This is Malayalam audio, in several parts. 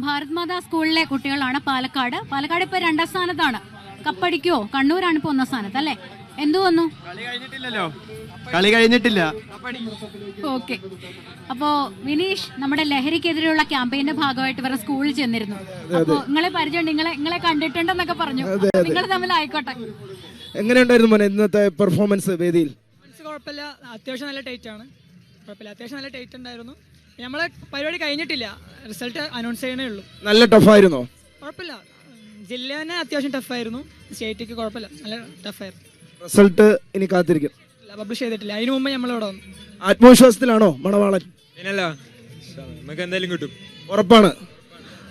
ഭാരത് മാതാ സ്കൂളിലെ കുട്ടികളാണ്. പാലക്കാട് ഇപ്പോൾ 2ാം സ്ഥാനത്താണ്. കപ്പടിക്കുവോ? കണ്ണൂരാണ് ഇപ്പോൾ 1ാം സ്ഥാനത്ത് അല്ലേ? എന്തു വന്നു? കളി കഴിഞ്ഞിട്ടില്ല. ഓക്കെ. അപ്പോ വിനീഷ്, നമ്മുടെ ലഹരിക്കെതിരെയുള്ള ക്യാമ്പയിന്റെ ഭാഗമായിട്ട് ഇവരുടെ സ്കൂളിൽ ചെന്നിരുന്നു. അപ്പോ നിങ്ങളെ പരിചയം, നിങ്ങളെ കണ്ടിട്ടുണ്ടെന്നൊക്കെ പറഞ്ഞു. നിങ്ങൾ തമ്മിൽ ആയിക്കോട്ടെ. എങ്ങനെയുണ്ടായിരുന്നു മോനെ ഇന്നത്തെ പെർഫോമൻസ് വേദിയിൽ? കുഴപ്പമില്ല, അത്യാവശ്യം നല്ല ടൈറ്റ് ആണ്. കുഴപ്പമില്ല, അത്യാവശ്യം നല്ല ടൈറ്റ് ഉണ്ടായിരുന്നു. നമ്മളെ പരിപാടി കഴിഞ്ഞിട്ടില്ല, റിസൾട്ട് അനൗൺസ് ചെയ്യണേ ഉള്ളൂ. നല്ല ടഫായിരുന്നോ? കുഴപ്പമില്ല, ജില്ല തന്നെ അത്യാവശ്യം ടഫായിരുന്നു. സ്റ്റേറ്റിക്ക് കുഴപ്പമില്ല, നല്ല ടഫായിരുന്നു. റിസൾട്ട് ഇനി കാത്തിരിക്കും. പബ്ലിഷ് ചെയ്തിട്ടില്ല, അതിനു മുമ്പ് നമ്മളിവിടെ വന്നു. ആത്മവിശ്വാസത്തിലാണോ മണവാളൻ? നമുക്ക് എന്തായാലും കിട്ടും, ഉറപ്പാണ്.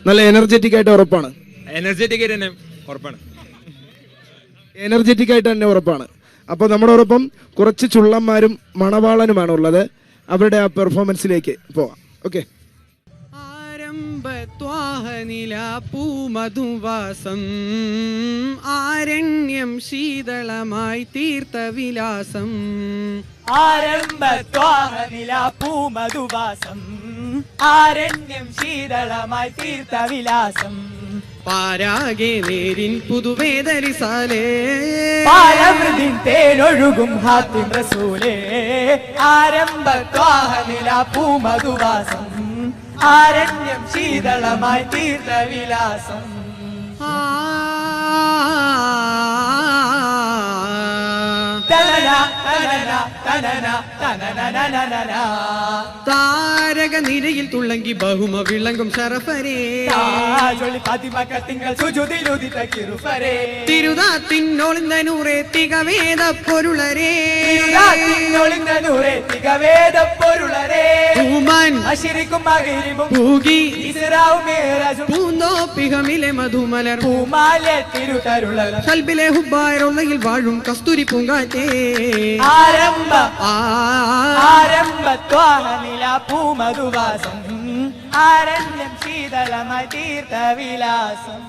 നല്ല എനർജറ്റിക് ആയിട്ട് ഉറപ്പാണ്. എനർജറ്റിക് ആയിട്ട് തന്നെ ഉറപ്പാണ്. എനർജറ്റിക് ആയിട്ട് തന്നെ ഉറപ്പാണ്. അപ്പോൾ നമ്മളോടൊപ്പം കുറച്ച് ചുള്ളന്മാരും മണവാളനുമാണ് ഉള്ളത്. അവരുടെ ആ പെർഫോമൻസിലേക്ക് പോവാം. ഓക്കെ. പൂമധുവാസം ആരണ്യം ശീതളമായി തീർത്ത വിലാസം. പൂമധുവാസം ആരണ്യം ശീതളമായി തീർത്ത വിലാസം. പാരാകെ നേരിൻ പുതുവേദരിസാലേ പാലമൃതിൻ തേനൊഴുകും ഹാത്തിം റസൂലേ. ആരംഭത്വാഹനില പൂമധുവാസം ആരണ്യം ശീതളമായി തീർത്ത വിലാസം. താരക നിരയിൽ തുള്ളങ്കി ബഹുമ വിളങ്ങും ശരഫരേ. തിരുതാത്തിന്നൊളിന്നൂറെ തികവേദ പൊരുളരേ. പൂന്തോപ്പികമിലെ മധുമലർ കൽബിലെ ഹുബ്ബായറുള്ളയിൽ വാഴും കസ്തൂരി പൂങ്കാറ്റേ. ആരംഭത്വാഹനില പൂമധുവാസം ആരണ്യം ശീതളമായി തീർത്ത വിലാസം.